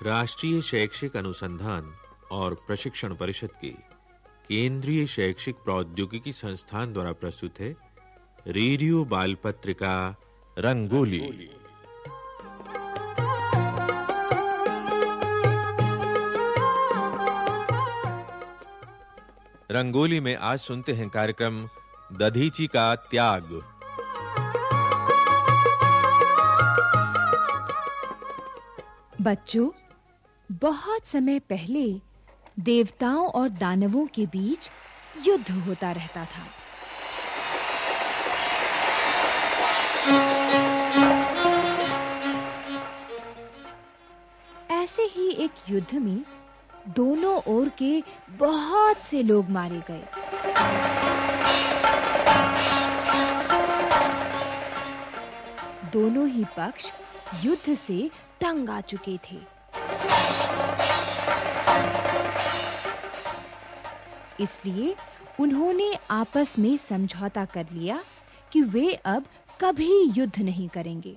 राष्ट्रीय शैक्षिक अनुसंधान और प्रशिक्षण परिषद के केंद्रीय शैक्षिक प्रौद्योगिकी संस्थान द्वारा प्रस्तुत है रेडियो बाल पत्रिका रंगोली। रंगोली में आज सुनते हैं कार्यक्रम दधीची का त्याग। बच्चों, बहुत समय पहले देवताओं और दानवों के बीच युद्ध होता रहता था। ऐसे ही एक युद्ध में दोनों ओर के बहुत से लोग मारे गए। दोनों ही पक्ष युद्ध से तंग आ चुके थे। इसलिए उन्होंने आपस में समझौता कर लिया कि वे अब कभी युद्ध नहीं करेंगे,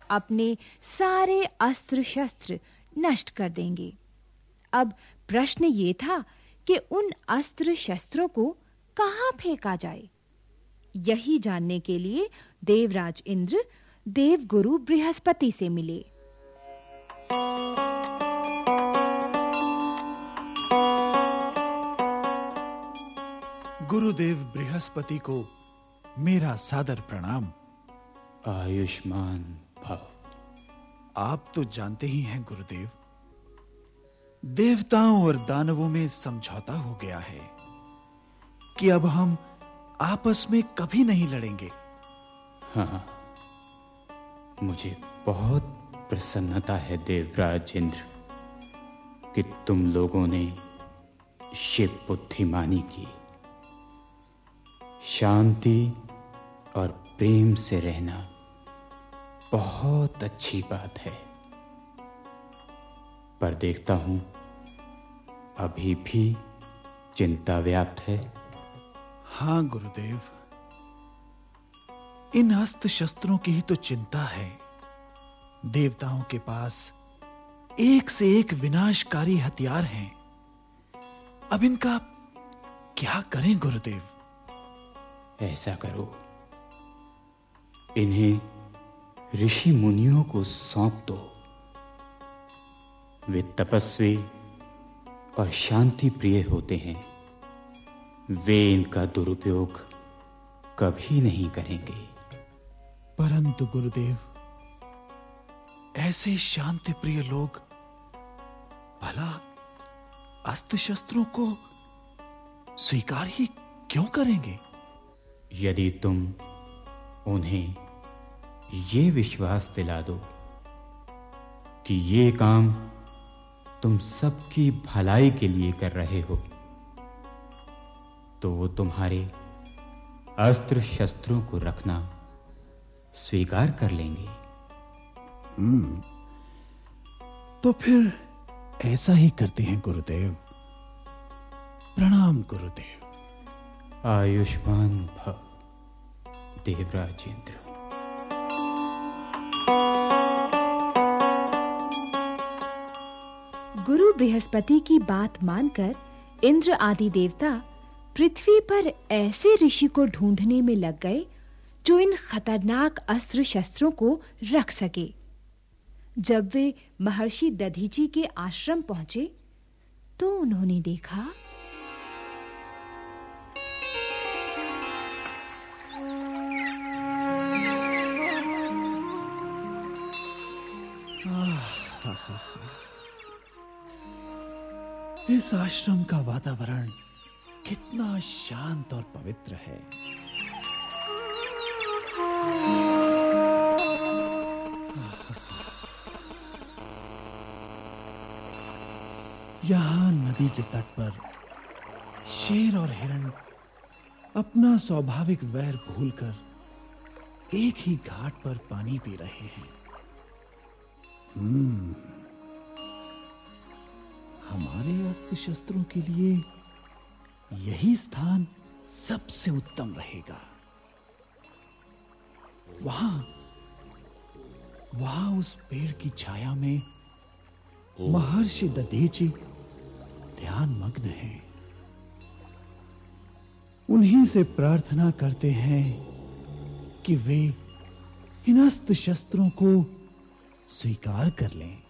अपने सारे अस्त्र शस्त्र नष्ट कर देंगे। अब प्रश्न ये था कि उन अस्त्र शस्त्रों को कहां फेंका जाए। यही जानने के लिए देवराज इंद्र देवगुरु बृहस्पति से मिले। गुरुदेव बृहस्पति को मेरा सादर प्रणाम। आयुष्मान भव। आप तो जानते ही हैं गुरुदेव, देवताओं और दानवों में समझौता हो गया है कि अब हम आपस में कभी नहीं लड़ेंगे। हाँ, मुझे बहुत प्रसन्नता है देवराज इंद्र कि तुम लोगों ने शिव बुद्धिमानी की। शांति और प्रेम से रहना बहुत अच्छी बात है, पर देखता हूं अभी भी चिंता व्याप्त है। हाँ गुरुदेव, इन अस्त्र शस्त्रों की ही तो चिंता है। देवताओं के पास एक से एक विनाशकारी हथियार हैं। अब इनका क्या करें गुरुदेव? ऐसा करो, इन्हें ऋषि मुनियों को सौंप दो। वे तपस्वी और शांति प्रिय होते हैं। वे इनका दुरुपयोग कभी नहीं करेंगे। परंतु गुरुदेव, ऐसे शांति प्रिय लोग भला अस्त्र शस्त्रों को स्वीकार ही क्यों करेंगे? यदि तुम उन्हें ये विश्वास दिला दो कि ये काम तुम सबकी भलाई के लिए कर रहे हो, तो वो तुम्हारे अस्त्र शस्त्रों को रखना स्वीकार कर लेंगे। तो फिर ऐसा ही करते हैं गुरुदेव। प्रणाम गुरुदेव। आयुष्मान भव देवराज इंद्र। गुरु बृहस्पति की बात मानकर इंद्र आदि देवता पृथ्वी पर ऐसे ऋषि को ढूंढने में लग गए जो इन खतरनाक अस्त्र शस्त्रों को रख सके। जब वे महर्षि दधीची के आश्रम पहुंचे तो उन्होंने देखा इस आश्रम का वातावरण कितना शांत और पवित्र है। यहाँ नदी के तट पर शेर और हिरण अपना स्वाभाविक वैर भूलकर एक ही घाट पर पानी पी रहे हैं। हमारे अस्त्र शस्त्रों के लिए यही स्थान सबसे उत्तम रहेगा। वहां उस पेड़ की छाया में महर्षि दधीचि ध्यान मग्न हैं। उन्हीं से प्रार्थना करते हैं कि वे इन अस्त्र शस्त्रों को स्वीकार कर लें।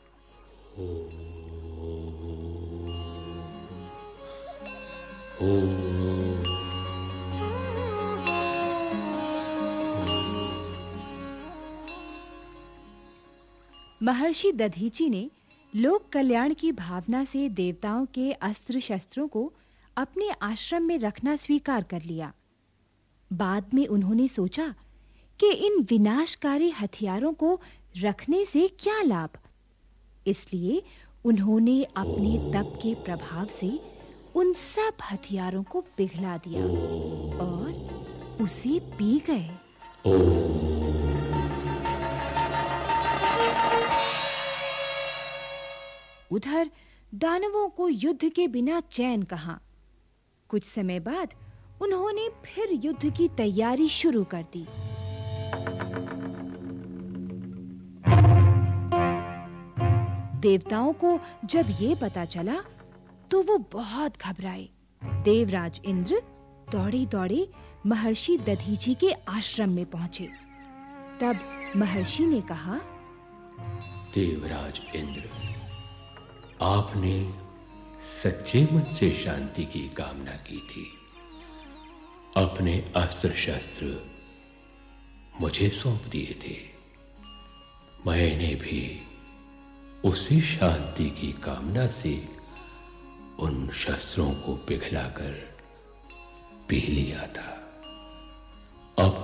महर्षि दधीचि ने लोक कल्याण की भावना से देवताओं के अस्त्र शस्त्रों को अपने आश्रम में रखना स्वीकार कर लिया। बाद में उन्होंने सोचा कि इन विनाशकारी हथियारों को रखने से क्या लाभ। इसलिए उन्होंने अपने तप के प्रभाव से उन सब हथियारों को पिघला दिया और उसे पी गए। उधर दानवों को युद्ध के बिना चैन कहां। कुछ समय बाद उन्होंने फिर युद्ध की तैयारी शुरू कर दी। देवताओं को जब ये पता चला तो वो बहुत घबराए। देवराज इंद्र दौड़े-दौड़े महर्षि दधीचि के आश्रम में पहुंचे। तब महर्षि ने कहा, देवराज इंद्र, आपने सच्चे मन से शांति की कामना की थी। अपने अस्त्र शस्त्र मुझे सौंप दिए थे। मैंने भी उसी शांति की कामना से उन शस्त्रों को पिघलाकर पी लिया था। अब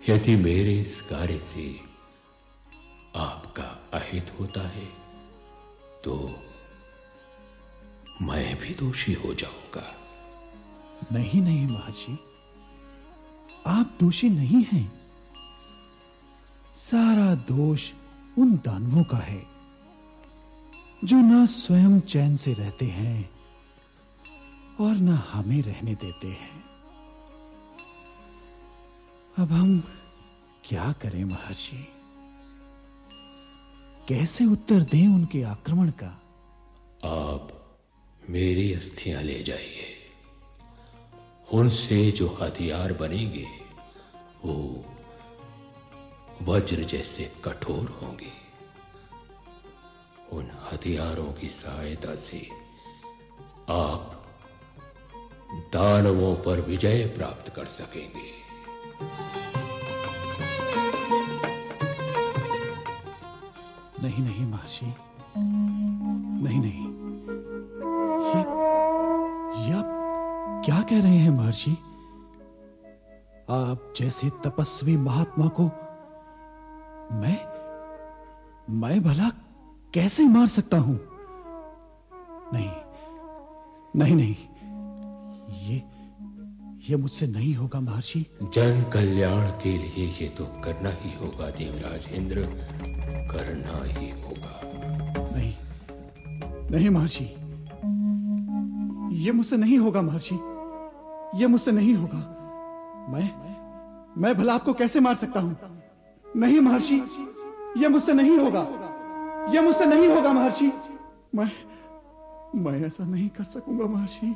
यदि मेरे इस कार्य से आपका अहित होता है तो मैं भी दोषी हो जाऊंगा। नहीं महर्षि, आप दोषी नहीं हैं। सारा दोष उन दानवों का है जो ना स्वयं चैन से रहते हैं और ना हमें रहने देते हैं। अब हम क्या करें महर्षि? कैसे उत्तर दें उनके आक्रमण का? आप मेरी अस्थियां ले जाइए। उनसे जो हथियार बनेंगे वो वज्र जैसे कठोर होंगे। उन हथियारों की सहायता से आप दानवों पर विजय प्राप्त कर सकेंगे। नहीं महर्षि, नहीं। ये आप क्या कह रहे हैं महर्षि? आप जैसे तपस्वी महात्मा को मैं भला कैसे मार सकता हूं? नहीं, ये मुझसे नहीं होगा महर्षि। जन कल्याण के लिए ये तो करना ही होगा देवराज इंद्र, करना ही होगा। नहीं महर्षि, ये मुझसे नहीं होगा महर्षि, ये मुझसे नहीं होगा। मैं भला आपको कैसे मार सकता हूं? नहीं महर्षि, ये मुझसे नहीं होगा, ये मुझसे नहीं होगा महर्षि। मैं ऐसा नहीं कर सकूंगा महर्षि,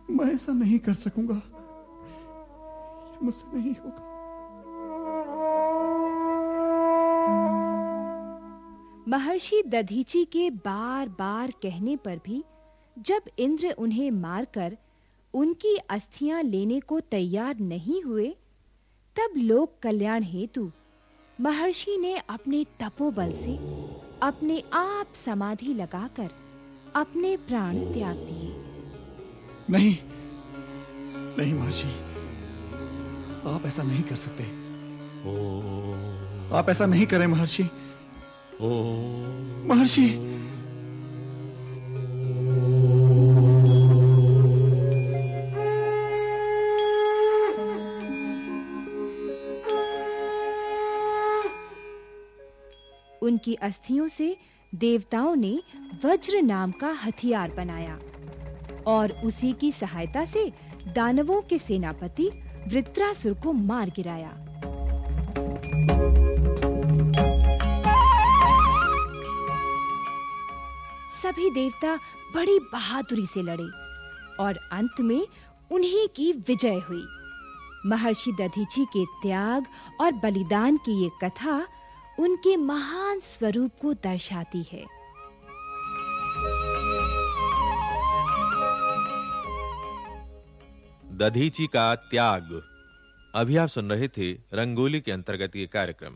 मैं ऐसा नहीं कर सकूंगा, ये मुझसे नहीं होगा। महर्षि दधीचि के बार-बार कहने पर भी जब इंद्र उन्हें मारकर उनकी अस्थियां लेने को तैयार नहीं हुए, तब लोक कल्याण हेतु महर्षि ने अपने तपोबल से अपने आप समाधि लगाकर अपने प्राण त्याग दिए। नहीं महर्षि, आप ऐसा नहीं कर सकते। आप ऐसा नहीं करें महर्षि। महर्षि, उनकी अस्थियों से देवताओं ने वज्र नाम का हथियार बनाया और उसी की सहायता से दानवों के सेनापति वृत्रासुर को मार गिराया। सभी देवता बड़ी बहादुरी से लड़े और अंत में उन्हीं की विजय हुई। महर्षि दधीचि के त्याग और बलिदान की ये कथा उनके महान स्वरूप को दर्शाती है। दधीचि का त्याग। अभी आप सुन रहे थे रंगोली के अंतर्गत ये कार्यक्रम।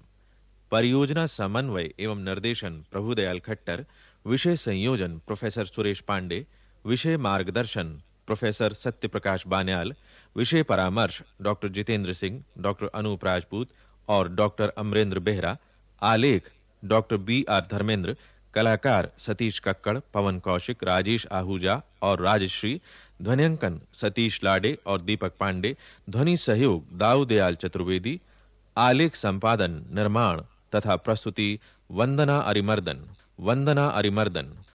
परियोजना समन्वय एवं निर्देशन प्रभुदयाल खट्टर, विषय संयोजन प्रोफेसर सुरेश पांडे, विषय मार्गदर्शन प्रोफेसर सत्यप्रकाश बान्याल, विषय परामर्श डॉक्टर जितेंद्र सिंह, डॉक्टर अनूप राजपूत और डॉक्टर अमरेंद्र बेहरा, आलेख डॉक्टर बी.आर. धर्मेंद्र, कलाकार सतीश कक्कड़, पवन कौशिक, राजेश आहूजा और राजश्री, ध्वनियांकन सतीश लाडे और दीपक पांडे, ध्वनि सहयोग दाऊदयाल चतुर्वेदी, आलेख संपादन, निर्माण तथा प्रस्तुति वंदना अरिमर्दन।